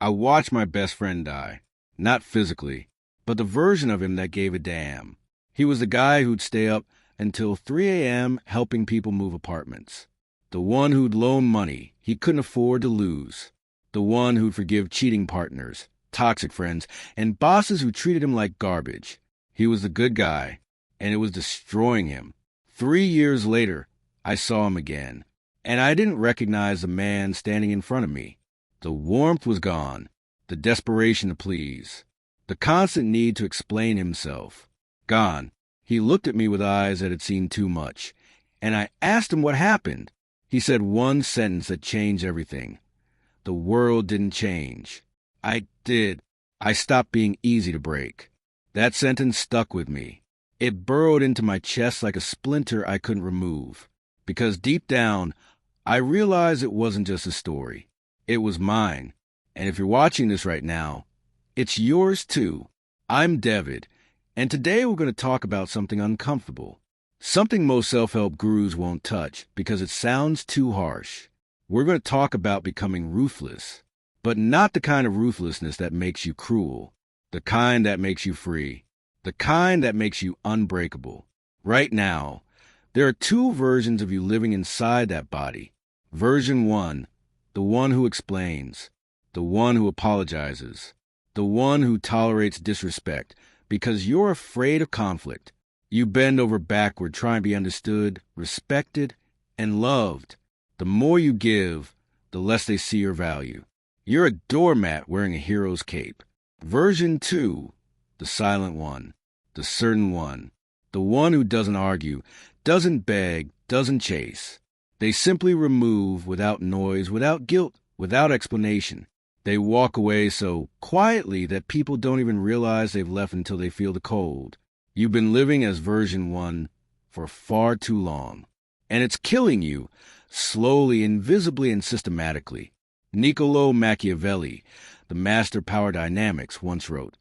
I watched my best friend die. Not physically, but the version of him that gave a damn. He was the guy who'd stay up until 3 a.m. helping people move apartments. The one who'd loan money he couldn't afford to lose. The one who'd forgive cheating partners, toxic friends, and bosses who treated him like garbage. He was the good guy, and it was destroying him. 3 years later, I saw him again, and I didn't recognize the man standing in front of me. The warmth was gone, the desperation to please, the constant need to explain himself. Gone. He looked at me with eyes that had seen too much, and I asked him what happened. He said one sentence that changed everything. The world didn't change. I did. I stopped being easy to break. That sentence stuck with me. It burrowed into my chest like a splinter I couldn't remove. Because deep down, I realized it wasn't just a story. It was mine. And if you're watching this right now, it's yours too. I'm David, and today we're going to talk about something uncomfortable. Something most self-help gurus won't touch because it sounds too harsh. We're going to talk about becoming ruthless, but not the kind of ruthlessness that makes you cruel, the kind that makes you free, the kind that makes you unbreakable. Right now, there are two versions of you living inside that body. Version 1, the one who explains, the one who apologizes, the one who tolerates disrespect because you're afraid of conflict. You bend over backward trying to be understood, respected, and loved. The more you give, the less they see your value. You're a doormat wearing a hero's cape. Version 2, the silent one, the certain one, the one who doesn't argue, doesn't beg, doesn't chase. They simply remove without noise, without guilt, without explanation. They walk away so quietly that people don't even realize they've left until they feel the cold. You've been living as version 1 for far too long, and it's killing you, slowly, invisibly, and systematically. Niccolò Machiavelli, the master of power dynamics, once wrote,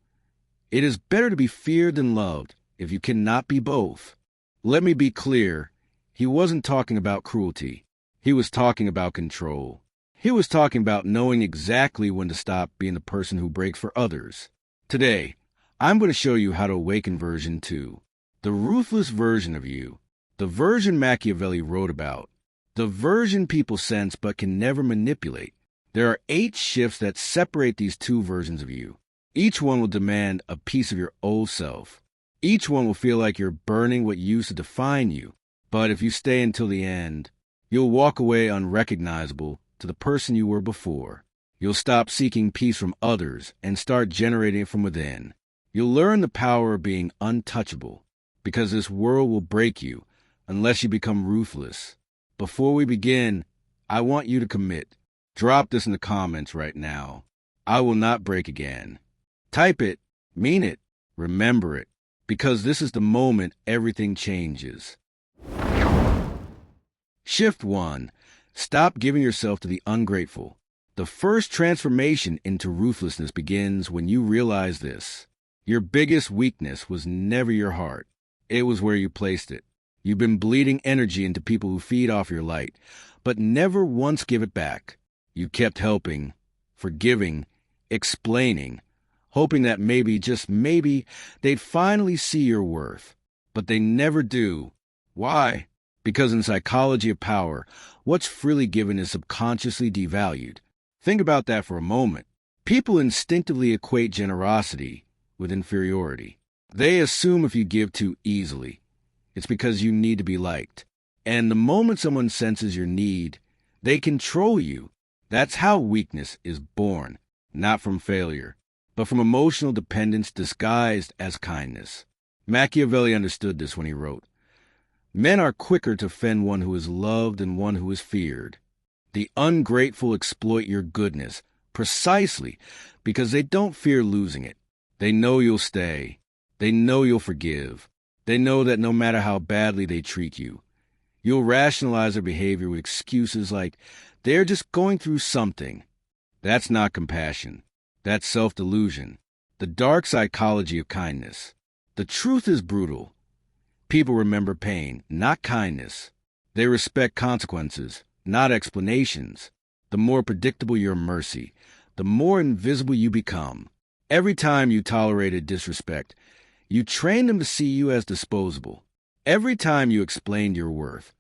"It is better to be feared than loved if you cannot be both." Let me be clear, he wasn't talking about cruelty. He was talking about control. He was talking about knowing exactly when to stop being the person who breaks for others. Today, I'm going to show you how to awaken version 2, the ruthless version of you, the version Machiavelli wrote about, the version people sense but can never manipulate. There are 8 shifts that separate these two versions of you. Each one will demand a piece of your old self. Each one will feel like you're burning what used to define you. But if you stay until the end, you'll walk away unrecognizable to the person you were before. You'll stop seeking peace from others and start generating it from within. You'll learn the power of being untouchable, because this world will break you unless you become ruthless. Before we begin, I want you to commit. Drop this in the comments right now. I will not break again. Type it, mean it, remember it, because this is the moment everything changes. Shift 1. Stop giving yourself to the ungrateful. The first transformation into ruthlessness begins when you realize this. Your biggest weakness was never your heart. It was where you placed it. You've been bleeding energy into people who feed off your light, but never once give it back. You kept helping, forgiving, explaining, hoping that maybe, just maybe, they'd finally see your worth. But they never do. Why? Because in psychology of power, what's freely given is subconsciously devalued. Think about that for a moment. People instinctively equate generosity with inferiority. They assume if you give too easily, it's because you need to be liked. And the moment someone senses your need, they control you. That's how weakness is born, not from failure, but from emotional dependence disguised as kindness. Machiavelli understood this when he wrote, "Men are quicker to offend one who is loved than one who is feared. The ungrateful exploit your goodness precisely because they don't fear losing it. They know you'll stay. They know you'll forgive. They know that no matter how badly they treat you, you'll rationalize their behavior with excuses like they're just going through something." That's not compassion. That's self-delusion. The dark psychology of kindness. The truth is brutal. People remember pain, not kindness. They respect consequences, not explanations. The more predictable your mercy, the more invisible you become. Every time you tolerated disrespect, you trained them to see you as disposable. Every time you explained your worth,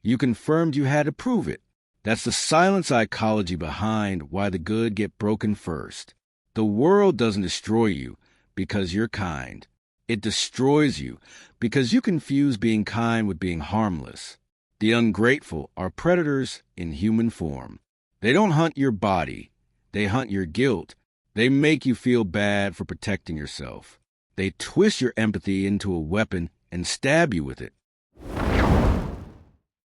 you confirmed you had to prove it. That's the silent psychology behind why the good get broken first. The world doesn't destroy you because you're kind. It destroys you because you confuse being kind with being harmless. The ungrateful are predators in human form. They don't hunt your body. They hunt your guilt. They make you feel bad for protecting yourself. They twist your empathy into a weapon and stab you with it.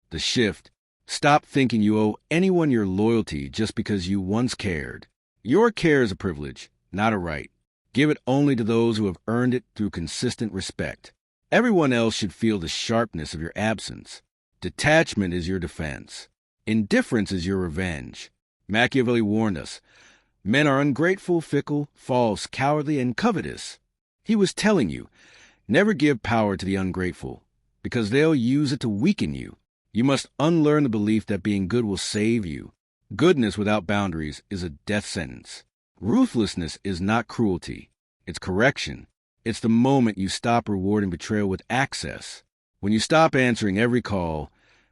The shift. Stop thinking you owe anyone your loyalty just because you once cared. Your care is a privilege, not a right. Give it only to those who have earned it through consistent respect. Everyone else should feel the sharpness of your absence. Detachment is your defense. Indifference is your revenge. Machiavelli warned us, men are ungrateful, fickle, false, cowardly, and covetous. He was telling you, never give power to the ungrateful, because they'll use it to weaken you. You must unlearn the belief that being good will save you. Goodness without boundaries is a death sentence. Ruthlessness is not cruelty. It's correction. It's the moment you stop rewarding betrayal with access. When you stop answering every call,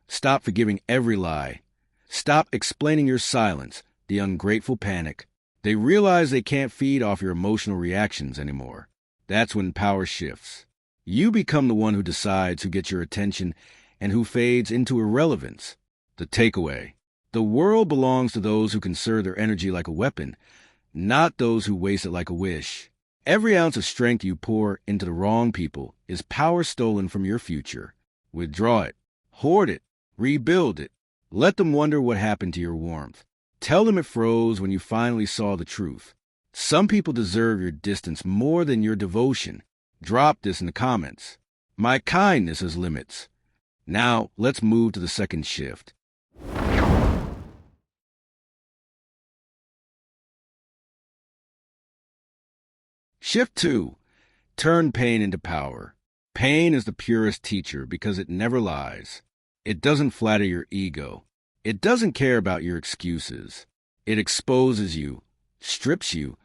stop forgiving every lie, stop explaining your silence, the ungrateful panic. They realize they can't feed off your emotional reactions anymore. That's when power shifts. You become the one who decides who gets your attention and who fades into irrelevance. The takeaway. The world belongs to those who conserve their energy like a weapon, not those who waste it like a wish. Every ounce of strength you pour into the wrong people is power stolen from your future. Withdraw it. Hoard it. Rebuild it. Let them wonder what happened to your warmth. Tell them it froze when you finally saw the truth. Some people deserve your distance more than your devotion. Drop this in the comments. My kindness has limits. Now, let's move to the second shift. Shift 2. Turn pain into power. Pain is the purest teacher because it never lies. It doesn't flatter your ego. It doesn't care about your excuses. It exposes you, strips you,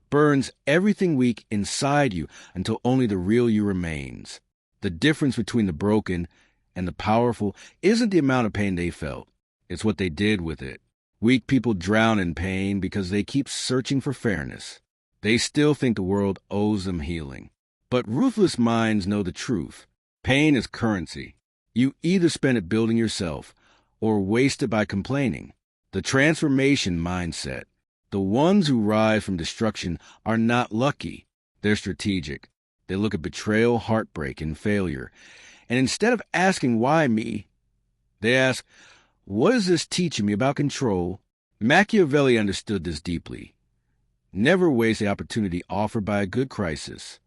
burns everything weak inside you until only the real you remains. The difference between the broken and the powerful isn't the amount of pain they felt. It's what they did with it. Weak people drown in pain because they keep searching for fairness. They still think the world owes them healing. But ruthless minds know the truth. Pain is currency. You either spend it building yourself or waste it by complaining. The transformation mindset. The ones who rise from destruction are not lucky. They're strategic. They look at betrayal, heartbreak, and failure. And instead of asking, why me? They ask, what is this teaching me about control? Machiavelli understood this deeply. Never waste the opportunity offered by a good crisis.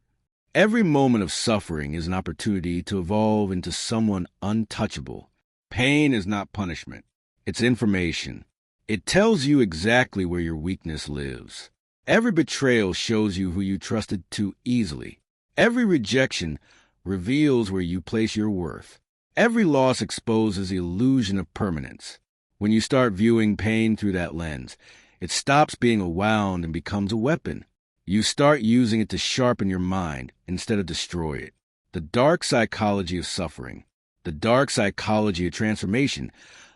Every moment of suffering is an opportunity to evolve into someone untouchable. Pain is not punishment. It's information. It tells you exactly where your weakness lives. Every betrayal shows you who you trusted too easily. Every rejection reveals where you place your worth. Every loss exposes the illusion of permanence. When you start viewing pain through that lens, it stops being a wound and becomes a weapon. You start using it to sharpen your mind instead of destroy it. The dark psychology of suffering, the dark psychology of transformation,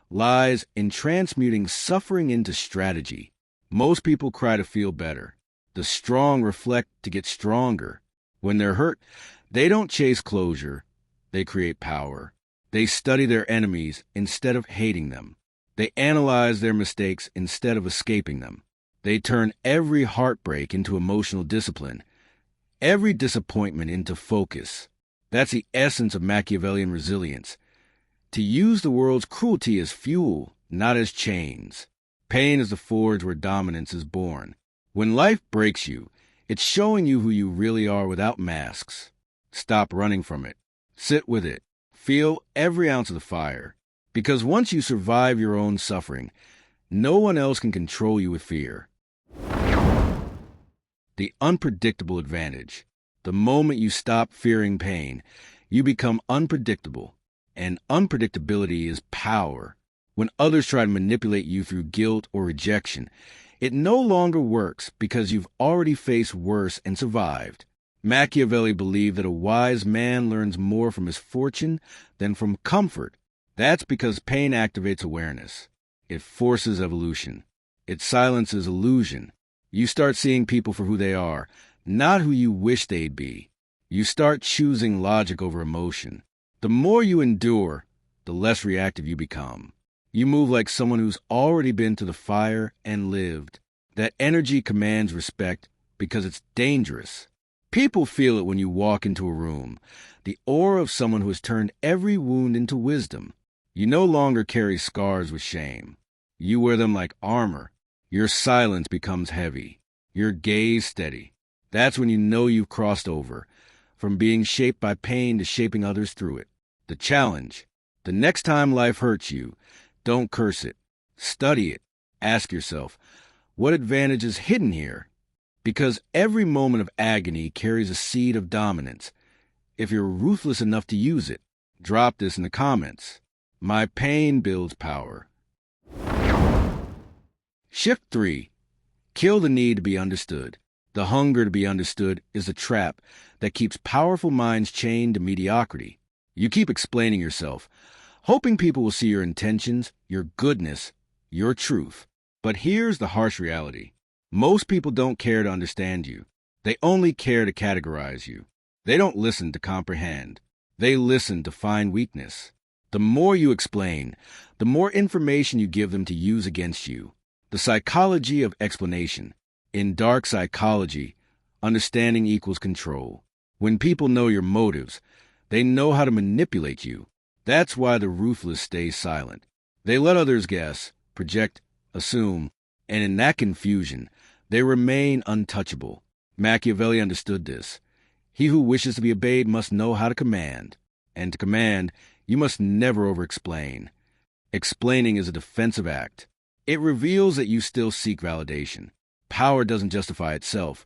lies in transmuting suffering into strategy. Most people cry to feel better. The strong reflect to get stronger. When they're hurt, they don't chase closure. They create power. They study their enemies instead of hating them. They analyze their mistakes instead of escaping them. They turn every heartbreak into emotional discipline, every disappointment into focus. That's the essence of Machiavellian resilience. To use the world's cruelty as fuel, not as chains. Pain is the forge where dominance is born. When life breaks you, it's showing you who you really are without masks. Stop running from it. Sit with it. Feel every ounce of the fire. Because once you survive your own suffering, no one else can control you with fear. The unpredictable advantage. The moment you stop fearing pain, you become unpredictable. And unpredictability is power. When others try to manipulate you through guilt or rejection, It no longer works because you've already faced worse and survived. Machiavelli believed that a wise man learns more from his fortune than from comfort. That's because pain activates awareness. It forces evolution. It silences illusion. You start seeing people for who they are, not who you wish they'd be. You start choosing logic over emotion. The more you endure, the less reactive you become. You move like someone who's already been to the fire and lived. That energy commands respect because it's dangerous. People feel it when you walk into a room, the aura of someone who has turned every wound into wisdom. You no longer carry scars with shame. You wear them like armor. Your silence becomes heavy. Your gaze steady. That's when you know you've crossed over, from being shaped by pain to shaping others through it. The challenge: the next time life hurts you, don't curse it. Study it. Ask yourself, what advantage is hidden here? Because every moment of agony carries a seed of dominance. If you're ruthless enough to use it, drop this in the comments. My pain builds power. Shift 3. Kill the need to be understood. The hunger to be understood is a trap that keeps powerful minds chained to mediocrity. You keep explaining yourself, hoping people will see your intentions, your goodness, your truth. But here's the harsh reality. Most people don't care to understand you. They only care to categorize you. They don't listen to comprehend. They listen to find weakness. The more you explain, the more information you give them to use against you. The psychology of explanation. In dark psychology, understanding equals control. When people know your motives, they know how to manipulate you. That's why the ruthless stay silent. They let others guess, project, assume, and in that confusion, they remain untouchable. Machiavelli understood this. He who wishes to be obeyed must know how to command. And to command, you must never over-explain. Explaining is a defensive act. It reveals that you still seek validation. Power doesn't justify itself.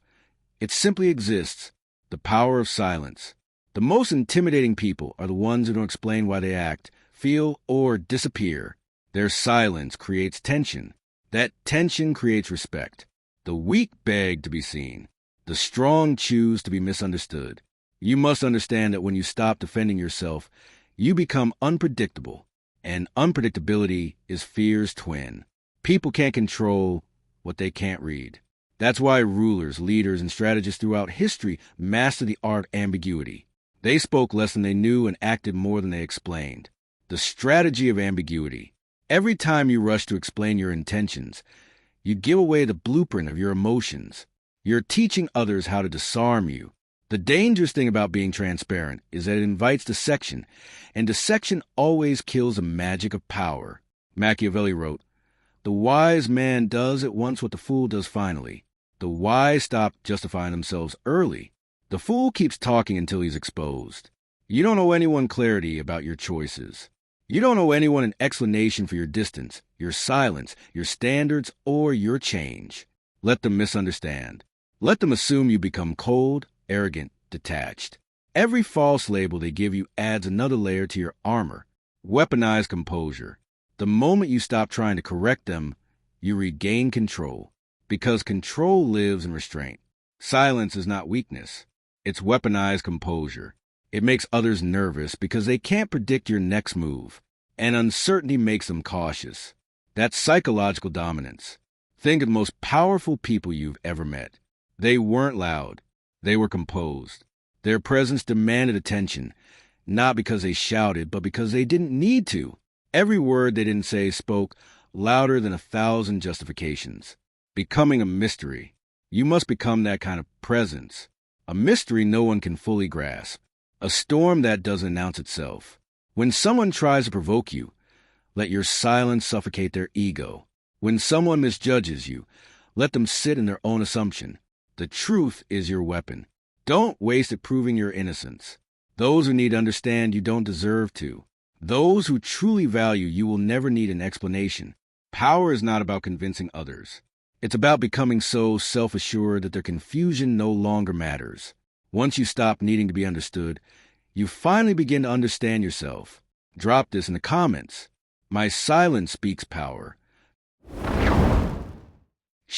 It simply exists. The power of silence. The most intimidating people are the ones who don't explain why they act, feel, or disappear. Their silence creates tension. That tension creates respect. The weak beg to be seen. The strong choose to be misunderstood. You must understand that when you stop defending yourself, you become unpredictable. And unpredictability is fear's twin. People can't control what they can't read. That's why rulers, leaders, and strategists throughout history mastered the art of ambiguity. They spoke less than they knew and acted more than they explained. The strategy of ambiguity. Every time you rush to explain your intentions, you give away the blueprint of your emotions. You're teaching others how to disarm you. The dangerous thing about being transparent is that it invites dissection, and dissection always kills the magic of power. Machiavelli wrote, "The wise man does at once what the fool does finally. The wise stop justifying themselves early. The fool keeps talking until he's exposed." You don't owe anyone clarity about your choices. You don't owe anyone an explanation for your distance, your silence, your standards, or your change. Let them misunderstand. Let them assume you become cold, arrogant, detached. Every false label they give you adds another layer to your armor. Weaponize composure. The moment you stop trying to correct them, you regain control. Because control lives in restraint. Silence is not weakness. It's weaponized composure. It makes others nervous because they can't predict your next move. And uncertainty makes them cautious. That's psychological dominance. Think of the most powerful people you've ever met. They weren't loud. They were composed. Their presence demanded attention, not because they shouted, but because they didn't need to. Every word they didn't say spoke louder than 1,000 justifications. Becoming a mystery. You must become that kind of presence. A mystery no one can fully grasp. A storm that doesn't announce itself. When someone tries to provoke you, let your silence suffocate their ego. When someone misjudges you, let them sit in their own assumption. The truth is your weapon. Don't waste it proving your innocence. Those who need to understand you don't deserve to. Those who truly value you will never need an explanation. Power is not about convincing others. It's about becoming so self-assured that their confusion no longer matters. Once you stop needing to be understood, you finally begin to understand yourself. Drop this in the comments. My silence speaks power.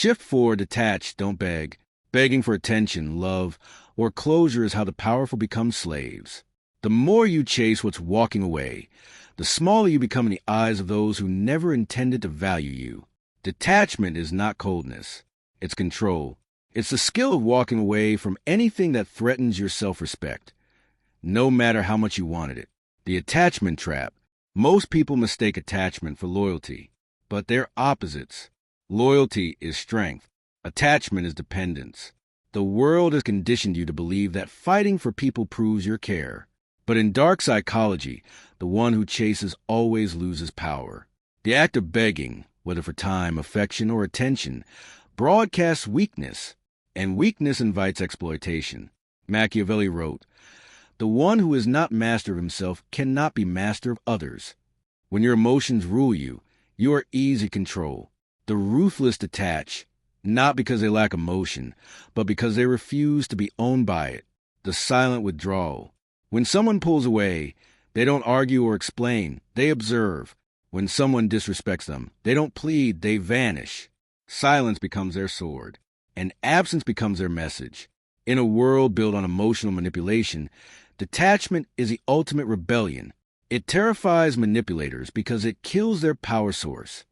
Shift 4, detach, don't beg. Begging for attention, love, or closure is how the powerful become slaves. The more you chase what's walking away, the smaller you become in the eyes of those who never intended to value you. Detachment is not coldness. It's control. It's the skill of walking away from anything that threatens your self-respect, no matter how much you wanted it. The attachment trap. Most people mistake attachment for loyalty, but they're opposites. Loyalty is strength. Attachment is dependence. The world has conditioned you to believe that fighting for people proves your care. But in dark psychology, the one who chases always loses power. The act of begging, whether for time, affection, or attention, broadcasts weakness, and weakness invites exploitation. Machiavelli wrote, "The one who is not master of himself cannot be master of others." When your emotions rule you, you are easy to control. The ruthless detach, not because they lack emotion, but because they refuse to be owned by it. The silent withdrawal. When someone pulls away, they don't argue or explain, they observe. When someone disrespects them, they don't plead, they vanish. Silence becomes their sword, and absence becomes their message. In a world built on emotional manipulation, detachment is the ultimate rebellion. It terrifies manipulators because it kills their power source.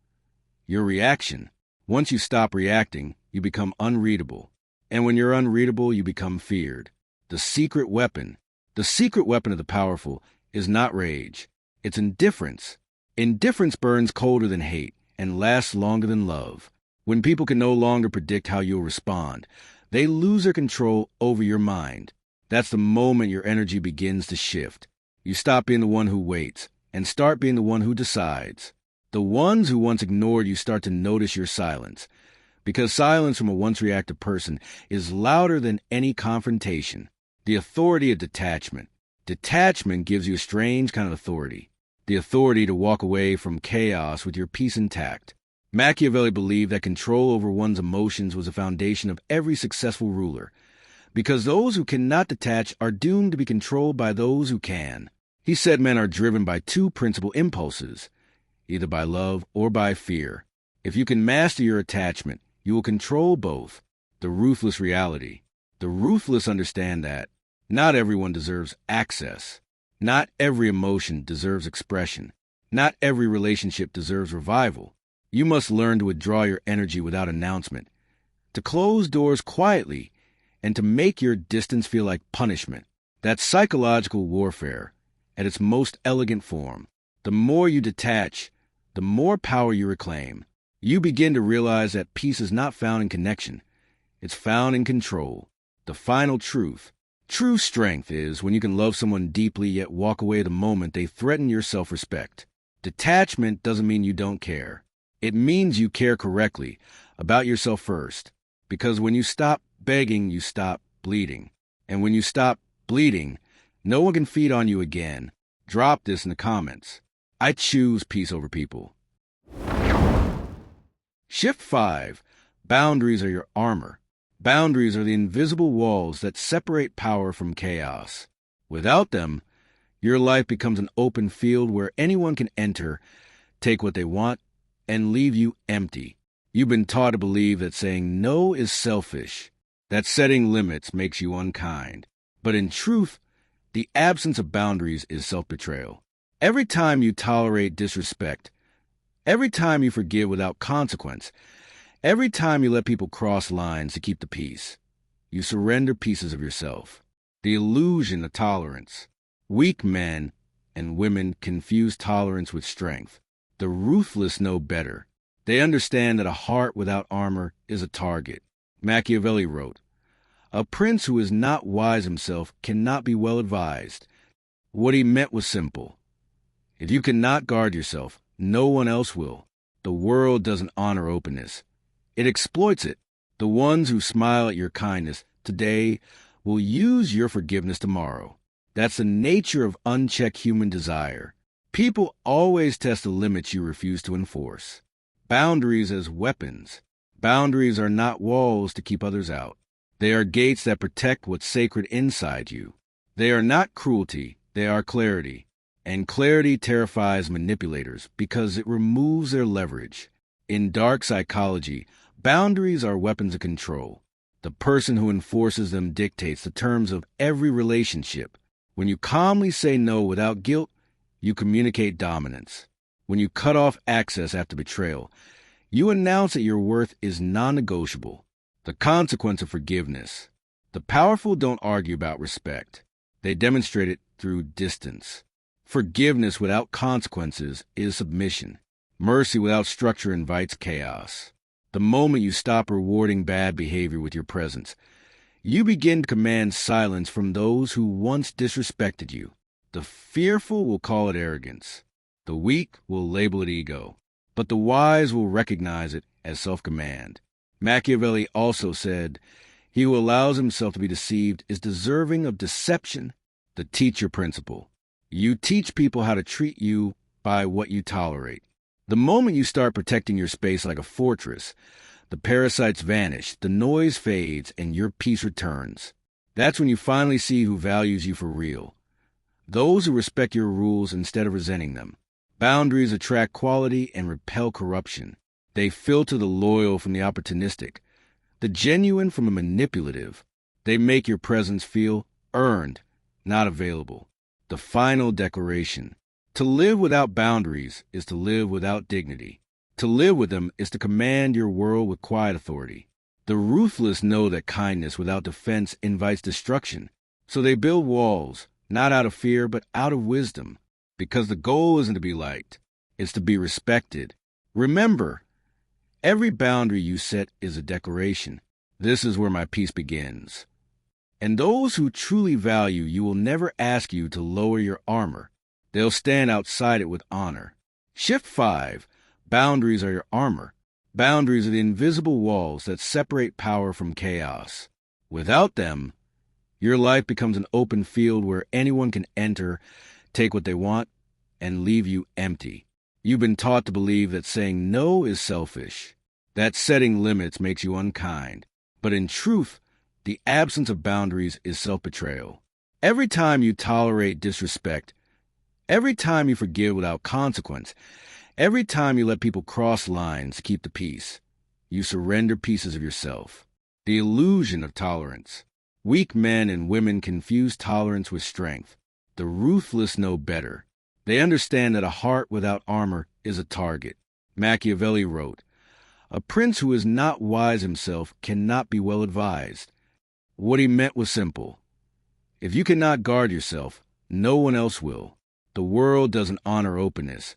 Your reaction. Once you stop reacting, you become unreadable. And when you're unreadable, you become feared. The secret weapon. The secret weapon of the powerful is not rage. It's indifference. Indifference burns colder than hate and lasts longer than love. When people can no longer predict how you'll respond, they lose their control over your mind. That's the moment your energy begins to shift. You stop being the one who waits and start being the one who decides. The ones who once ignored you start to notice your silence, because silence from a once reactive person is louder than any confrontation. The authority of detachment. Detachment gives you a strange kind of authority. The authority to walk away from chaos with your peace intact. Machiavelli believed that control over one's emotions was the foundation of every successful ruler, because those who cannot detach are doomed to be controlled by those who can. He said men are driven by two principal impulses, either by love or by fear. If you can master your attachment, you will control both. The ruthless reality. The ruthless understand that not everyone deserves access. Not every emotion deserves expression. Not every relationship deserves revival. You must learn to withdraw your energy without announcement, to close doors quietly, and to make your distance feel like punishment. That's psychological warfare at its most elegant form. The more you detach, the more power you reclaim. You begin to realize that peace is not found in connection. It's found in control. The final truth. True strength is when you can love someone deeply yet walk away the moment they threaten your self-respect. Detachment doesn't mean you don't care. It means you care correctly, about yourself first. Because when you stop begging, you stop bleeding. And when you stop bleeding, no one can feed on you again. Drop this in the comments. I choose peace over people. Shift 5. Boundaries are your armor. Boundaries are the invisible walls that separate power from chaos. Without them, your life becomes an open field where anyone can enter, take what they want, and leave you empty. You've been taught to believe that saying no is selfish, that setting limits makes you unkind. But in truth, the absence of boundaries is self-betrayal. Every time you tolerate disrespect, every time you forgive without consequence, every time you let people cross lines to keep the peace, you surrender pieces of yourself. The illusion of tolerance. Weak men and women confuse tolerance with strength. The ruthless know better. They understand that a heart without armor is a target. Machiavelli wrote, "A prince who is not wise himself cannot be well advised." What he meant was simple. If you cannot guard yourself, no one else will. The world doesn't honor openness. It exploits it. The ones who smile at your kindness today will use your forgiveness tomorrow. That's the nature of unchecked human desire. People always test the limits you refuse to enforce. Boundaries as weapons. Boundaries are not walls to keep others out. They are gates that protect what's sacred inside you. They are not cruelty, they are clarity. And clarity terrifies manipulators because it removes their leverage. In dark psychology, Boundaries are weapons of control. The person who enforces them dictates the terms of every relationship. When you calmly say no without guilt, you communicate dominance. When you cut off access after betrayal, you announce that your worth is non-negotiable. The consequence of forgiveness. The powerful don't argue about respect. They demonstrate it through distance. Forgiveness without consequences is submission. Mercy without structure invites chaos. The moment you stop rewarding bad behavior with your presence, you begin to command silence from those who once disrespected you. The fearful will call it arrogance. The weak will label it ego. But the wise will recognize it as self-command. Machiavelli also said, "He who allows himself to be deceived is deserving of deception." The teacher principle. You teach people how to treat you by what you tolerate. The moment you start protecting your space like a fortress, the parasites vanish, the noise fades, and your peace returns. That's when you finally see who values you for real. Those who respect your rules instead of resenting them. Boundaries attract quality and repel corruption. They filter the loyal from the opportunistic, the genuine from the manipulative. They make your presence feel earned, not available. The final declaration. To live without boundaries is to live without dignity. To live with them is to command your world with quiet authority. The ruthless know that kindness without defense invites destruction. So they build walls, not out of fear, but out of wisdom. Because the goal isn't to be liked, it's to be respected. Remember, every boundary you set is a declaration. This is where my peace begins. And those who truly value you will never ask you to lower your armor. They'll stand outside it with honor. Shift 5. Boundaries are your armor. Boundaries are the invisible walls that separate power from chaos. Without them, your life becomes an open field where anyone can enter, take what they want, and leave you empty. You've been taught to believe that saying no is selfish, that setting limits makes you unkind. But in truth, the absence of boundaries is self-betrayal. Every time you tolerate disrespect, every time you forgive without consequence, every time you let people cross lines to keep the peace, you surrender pieces of yourself. The illusion of tolerance. Weak men and women confuse tolerance with strength. The ruthless know better. They understand that a heart without armor is a target. Machiavelli wrote, "A prince who is not wise himself cannot be well advised." What he meant was simple. If you cannot guard yourself, no one else will. The world doesn't honor openness.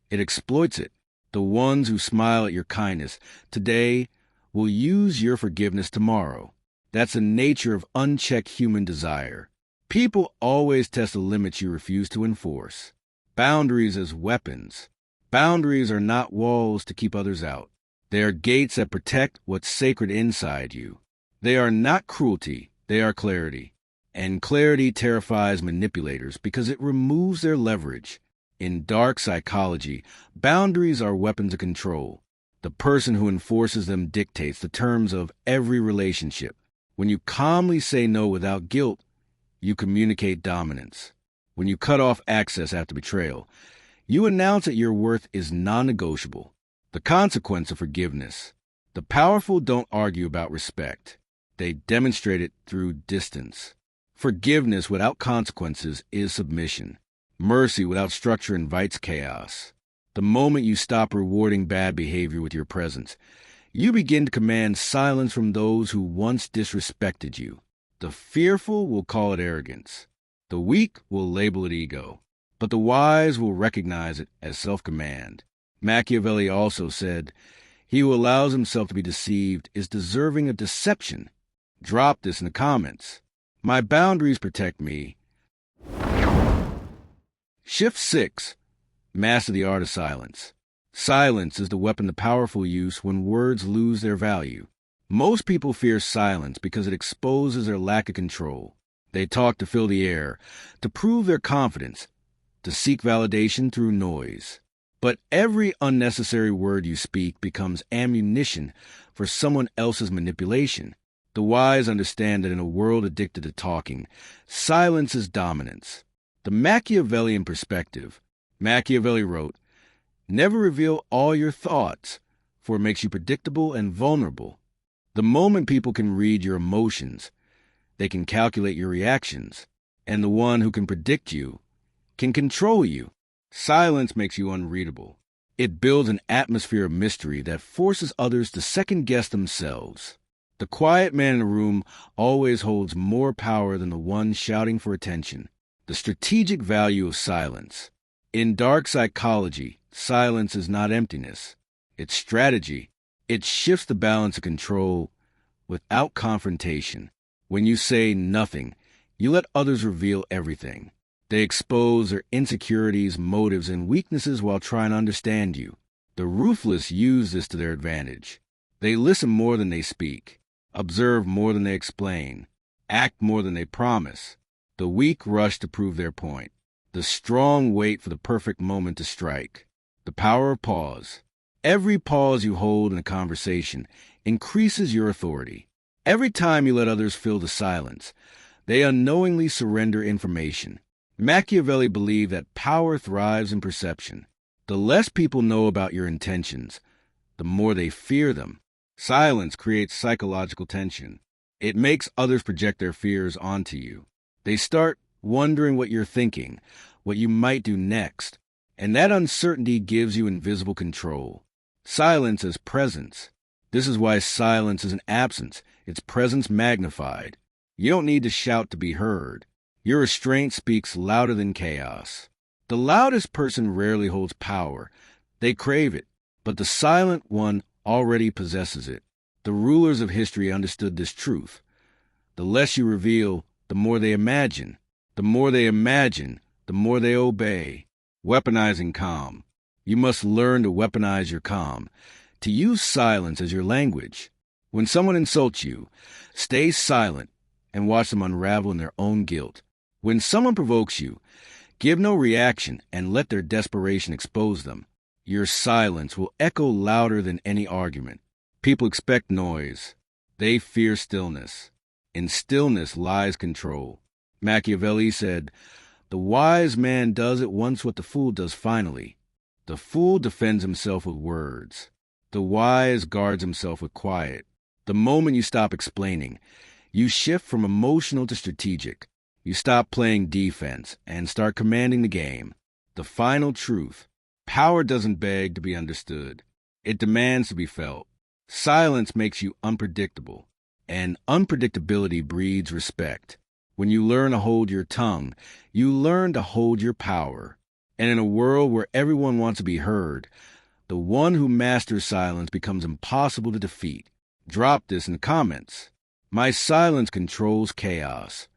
It exploits it. The ones who smile at your kindness today will use your forgiveness tomorrow. That's the nature of unchecked human desire. People always test the limits you refuse to enforce. Boundaries as weapons. Boundaries are not walls to keep others out. They are gates that protect what's sacred inside you. They are not cruelty, they are clarity. And clarity terrifies manipulators because it removes their leverage. In dark psychology, boundaries are weapons of control. The person who enforces them dictates the terms of every relationship. When you calmly say no without guilt, you communicate dominance. When you cut off access after betrayal, you announce that your worth is non-negotiable. The consequence of forgiveness. The powerful don't argue about respect. They demonstrate it through distance. Forgiveness without consequences is submission. Mercy without structure invites chaos. The moment you stop rewarding bad behavior with your presence, you begin to command silence from those who once disrespected you. The fearful will call it arrogance. The weak will label it ego. But the wise will recognize it as self-command. Machiavelli also said, "He who allows himself to be deceived is deserving of deception." Drop this in the comments. My boundaries protect me. Shift 6. Master the art of silence. Silence is the weapon the powerful use when words lose their value. Most people fear silence because it exposes their lack of control. They talk to fill the air, to prove their confidence, to seek validation through noise. But every unnecessary word you speak becomes ammunition for someone else's manipulation. The wise understand that in a world addicted to talking, silence is dominance. The Machiavellian perspective. Machiavelli wrote, "Never reveal all your thoughts, for it makes you predictable and vulnerable. The moment people can read your emotions, they can calculate your reactions, and the one who can predict you can control you. Silence makes you unreadable. It builds an atmosphere of mystery that forces others to second-guess themselves. The quiet man in the room always holds more power than the one shouting for attention. The strategic value of silence. In dark psychology, silence is not emptiness. It's strategy. It shifts the balance of control without confrontation. When you say nothing, you let others reveal everything. They expose their insecurities, motives, and weaknesses while trying to understand you. The ruthless use this to their advantage. They listen more than they speak, observe more than they explain, act more than they promise. The weak rush to prove their point. The strong wait for the perfect moment to strike. The power of pause. Every pause you hold in a conversation increases your authority. Every time you let others fill the silence, they unknowingly surrender information. Machiavelli believed that power thrives in perception. The less people know about your intentions, the more they fear them. Silence creates psychological tension. It makes others project their fears onto you. They start wondering what you're thinking, what you might do next, and that uncertainty gives you invisible control. Silence is presence. This is why silence is an absence. It's presence magnified. You don't need to shout to be heard. Your restraint speaks louder than chaos. The loudest person rarely holds power. They crave it, but the silent one already possesses it. The rulers of history understood this truth. The less you reveal, the more they imagine. The more they imagine, the more they obey. Weaponizing calm. You must learn to weaponize your calm, to use silence as your language. When someone insults you, stay silent and watch them unravel in their own guilt. When someone provokes you, give no reaction and let their desperation expose them. Your silence will echo louder than any argument. People expect noise. They fear stillness. In stillness lies control. Machiavelli said, "The wise man does at once what the fool does finally. The fool defends himself with words. The wise guards himself with quiet." The moment you stop explaining, you shift from emotional to strategic. You stop playing defense and start commanding the game. The final truth. Power doesn't beg to be understood. It demands to be felt. Silence makes you unpredictable, and unpredictability breeds respect. When you learn to hold your tongue, you learn to hold your power. And in a world where everyone wants to be heard, the one who masters silence becomes impossible to defeat. Drop this in the comments. My silence controls chaos.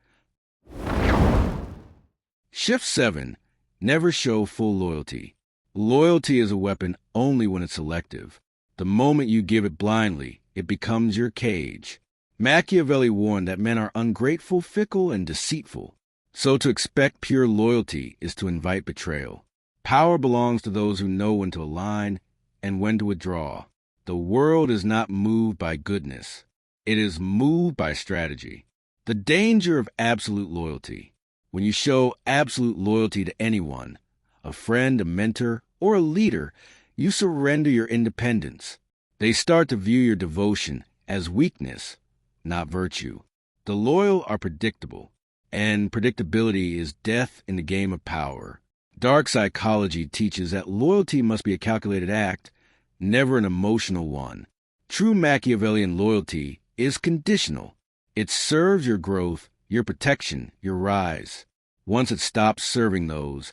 Shift 7. Never show full loyalty. Loyalty is a weapon only when it's selective. The moment you give it blindly, it becomes your cage. Machiavelli warned that men are ungrateful, fickle, and deceitful. So to expect pure loyalty is to invite betrayal. Power belongs to those who know when to align and when to withdraw. The world is not moved by goodness. It is moved by strategy. The danger of absolute loyalty. When you show absolute loyalty to anyone, a friend, a mentor, or a leader, you surrender your independence. They start to view your devotion as weakness, not virtue. The loyal are predictable, and predictability is death in the game of power. Dark psychology teaches that loyalty must be a calculated act, never an emotional one. True Machiavellian loyalty is conditional. It serves your growth, your protection, your rise. Once it stops serving those,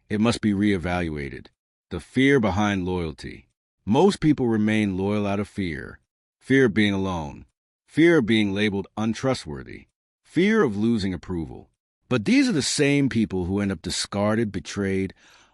it must be reevaluated. The fear behind loyalty. Most people remain loyal out of fear. Fear of being alone. Fear of being labeled untrustworthy. Fear of losing approval. But these are the same people who end up discarded, betrayed,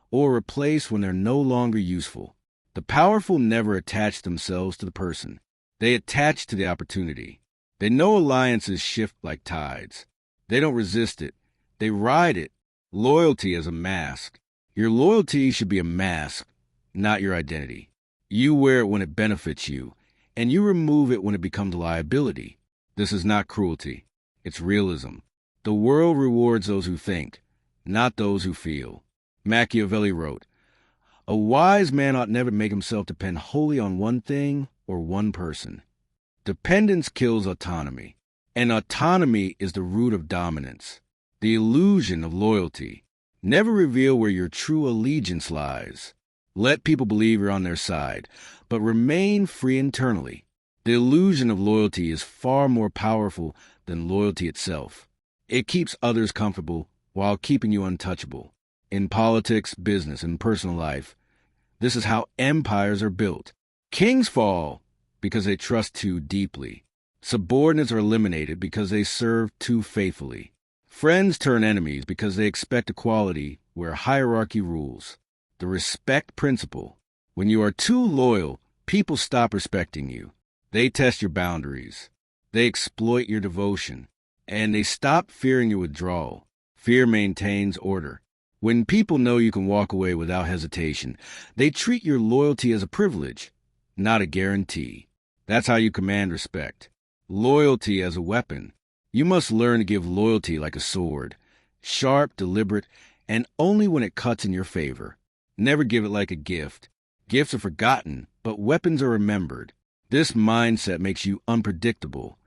or replaced when they're no longer useful. The powerful never attach themselves to the person. They attach to the opportunity. They know alliances shift like tides. They don't resist it. They ride it. Loyalty is a mask. Your loyalty should be a mask, not your identity. You wear it when it benefits you, and you remove it when it becomes a liability. This is not cruelty. It's realism. The world rewards those who think, not those who feel. Machiavelli wrote, A wise man ought never make himself depend wholly on one thing or one person. Dependence kills autonomy, and autonomy is the root of dominance. The illusion of loyalty. Never reveal where your true allegiance lies. Let people believe you're on their side, but remain free internally. The illusion of loyalty is far more powerful than loyalty itself. It keeps others comfortable while keeping you untouchable. In politics, business, and personal life, this is how empires are built. Kings fall because they trust too deeply. Subordinates are eliminated because they serve too faithfully. Friends turn enemies because they expect equality where hierarchy rules. The respect principle. When you are too loyal, people stop respecting you. They test your boundaries. They exploit your devotion. And they stop fearing your withdrawal. Fear maintains order. When people know you can walk away without hesitation, they treat your loyalty as a privilege, not a guarantee. That's how you command respect. Loyalty as a weapon. You must learn to give loyalty like a sword, sharp, deliberate, and only when it cuts in your favor. Never give it like a gift. Gifts are forgotten, but weapons are remembered. This mindset makes you unpredictable,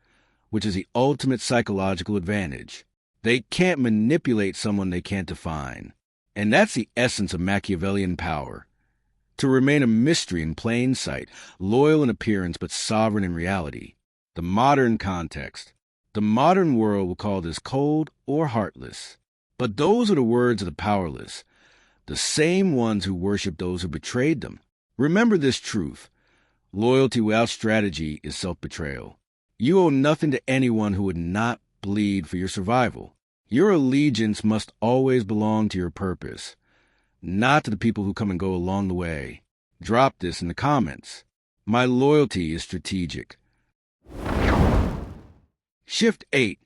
which is the ultimate psychological advantage. They can't manipulate someone they can't define. And that's the essence of Machiavellian power. To remain a mystery in plain sight, loyal in appearance but sovereign in reality. The modern context. The modern world will call this cold or heartless. But those are the words of the powerless, the same ones who worship those who betrayed them. Remember this truth. Loyalty without strategy is self-betrayal. You owe nothing to anyone who would not bleed for your survival. Your allegiance must always belong to your purpose, not to the people who come and go along the way. Drop this in the comments. My loyalty is strategic. Shift 8.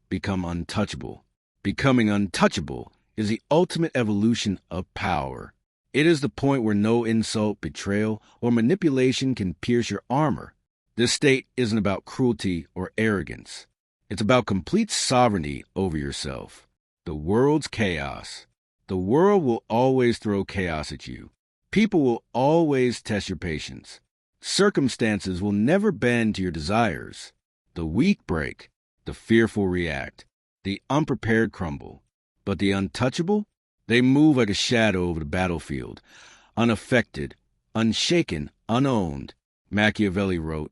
Become untouchable. Becoming untouchable is the ultimate evolution of power. It is the point where no insult, betrayal, or manipulation can pierce your armor. This state isn't about cruelty or arrogance. It's about complete sovereignty over yourself. The world's chaos. The world will always throw chaos at you. People will always test your patience. Circumstances will never bend to your desires. The weak break. The fearful react. The unprepared crumble. But the untouchable? They move like a shadow over the battlefield. Unaffected, unshaken, unowned. Machiavelli wrote,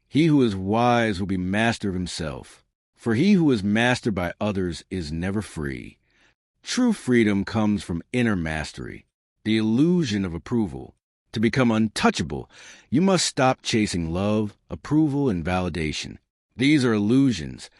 "He who is wise will be master of himself, for he who is mastered by others is never free." True freedom comes from inner mastery, the illusion of approval. To become untouchable, you must stop chasing love, approval, and validation. These are illusions,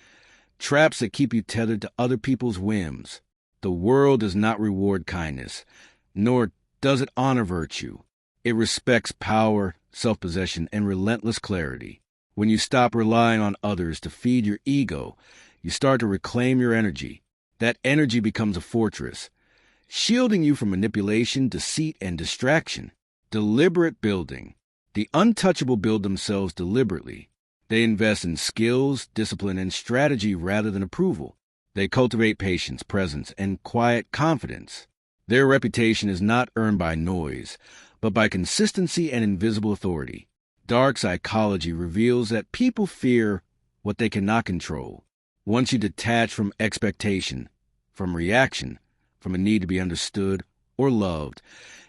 traps that keep you tethered to other people's whims. The world does not reward kindness, nor does it honor virtue. It respects power, self-possession, and relentless clarity. When you stop relying on others to feed your ego, you start to reclaim your energy. That energy becomes a fortress, shielding you from manipulation, deceit, and distraction. Deliberate building. The untouchable build themselves deliberately. They invest in skills, discipline, and strategy rather than approval. They cultivate patience, presence, and quiet confidence. Their reputation is not earned by noise, but by consistency and invisible authority. Dark psychology reveals that people fear what they cannot control. Once you detach from expectation, from reaction, from a need to be understood or loved,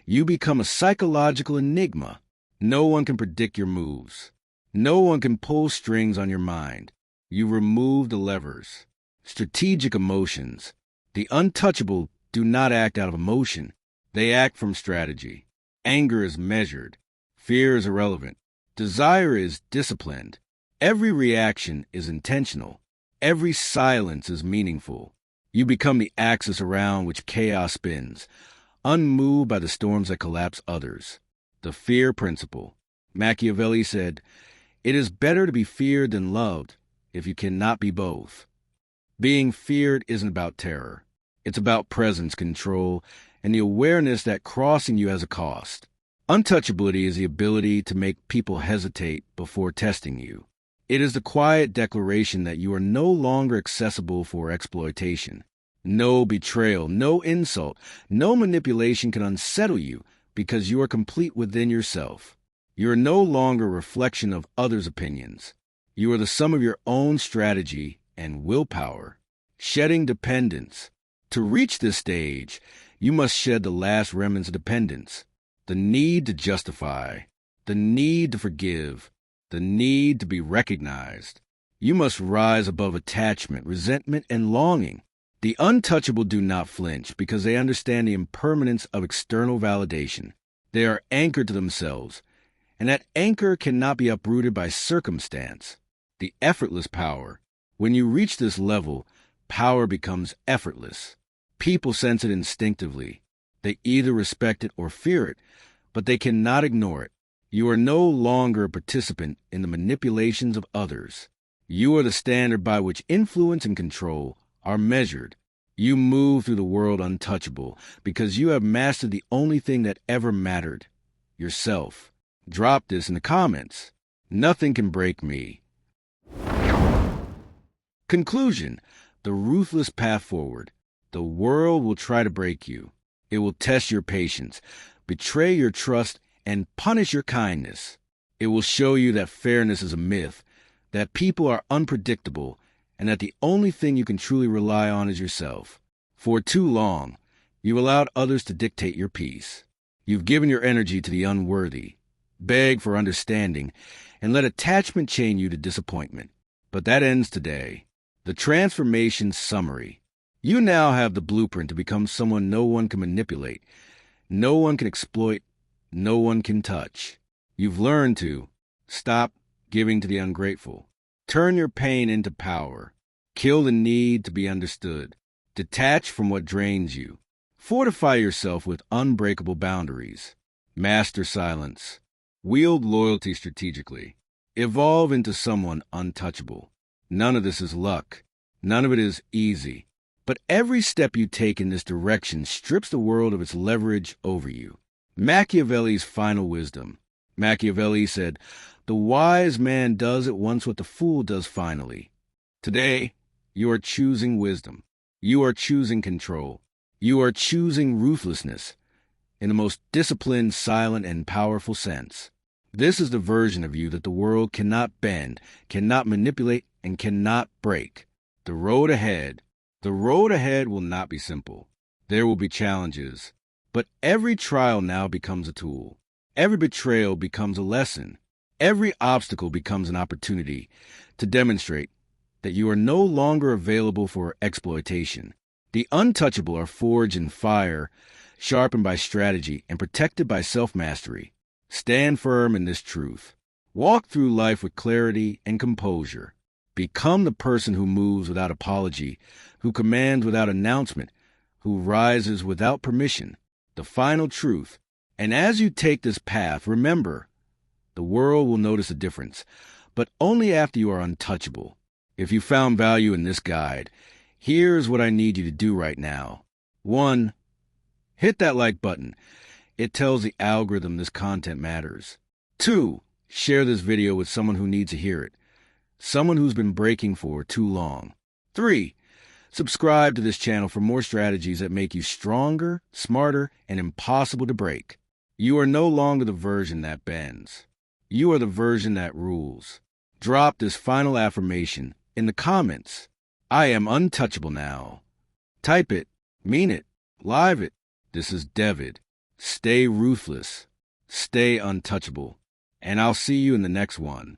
you become a psychological enigma. No one can predict your moves. No one can pull strings on your mind. You remove the levers. Strategic emotions. The untouchable do not act out of emotion. They act from strategy. Anger is measured. Fear is irrelevant. Desire is disciplined. Every reaction is intentional. Every silence is meaningful. You become the axis around which chaos spins, unmoved by the storms that collapse others. The fear principle. Machiavelli said, "It is better to be feared than loved if you cannot be both." Being feared isn't about terror. It's about presence, control, and the awareness that crossing you has a cost. Untouchability is the ability to make people hesitate before testing you. It is the quiet declaration that you are no longer accessible for exploitation. No betrayal, no insult, no manipulation can unsettle you because you are complete within yourself. You are no longer a reflection of others' opinions. You are the sum of your own strategy and willpower. Shedding dependence. To reach this stage, you must shed the last remnants of dependence. The need to justify, the need to forgive, the need to be recognized. You must rise above attachment, resentment, and longing. The untouchable do not flinch because they understand the impermanence of external validation. They are anchored to themselves, and that anchor cannot be uprooted by circumstance. The effortless power. When you reach this level, power becomes effortless. People sense it instinctively. They either respect it or fear it, but they cannot ignore it. You are no longer a participant in the manipulations of others. You are the standard by which influence and control are measured. You move through the world untouchable because you have mastered the only thing that ever mattered, yourself. Drop this in the comments. Nothing can break me. Conclusion. The ruthless path forward. The world will try to break you. It will test your patience, betray your trust, and punish your kindness. It will show you that fairness is a myth, that people are unpredictable, and that the only thing you can truly rely on is yourself. For too long, you've allowed others to dictate your peace. You've given your energy to the unworthy, begged for understanding, and let attachment chain you to disappointment. But that ends today. The transformation summary. You now have the blueprint to become someone no one can manipulate, no one can exploit, no one can touch. You've learned to stop giving to the ungrateful. Turn your pain into power. Kill the need to be understood. Detach from what drains you. Fortify yourself with unbreakable boundaries. Master silence. Wield loyalty strategically. Evolve into someone untouchable. None of this is luck. None of it is easy. But every step you take in this direction strips the world of its leverage over you. Machiavelli's final wisdom. Machiavelli said, "The wise man does at once what the fool does finally." Today, you are choosing wisdom. You are choosing control. You are choosing ruthlessness in the most disciplined, silent, and powerful sense. This is the version of you that the world cannot bend, cannot manipulate, and cannot break. The road ahead will not be simple. There will be challenges, but every trial now becomes a tool. Every betrayal becomes a lesson. Every obstacle becomes an opportunity to demonstrate that you are no longer available for exploitation. The untouchable are forged in fire, sharpened by strategy, and protected by self-mastery. Stand firm in this truth. Walk through life with clarity and composure. Become the person who moves without apology, who commands without announcement, who rises without permission. The final truth. And as you take this path, remember, the world will notice a difference, but only after you are untouchable. If you found value in this guide, here's what I need you to do right now. 1. Hit that like button. It tells the algorithm this content matters. 2. Share this video with someone who needs to hear it. Someone who's been breaking for too long. 3. Subscribe to this channel for more strategies that make you stronger, smarter, and impossible to break. You are no longer the version that bends. You are the version that rules. Drop this final affirmation in the comments. I am untouchable now. Type it, mean it, live it. This is David. Stay ruthless. Stay untouchable. And I'll see you in the next one.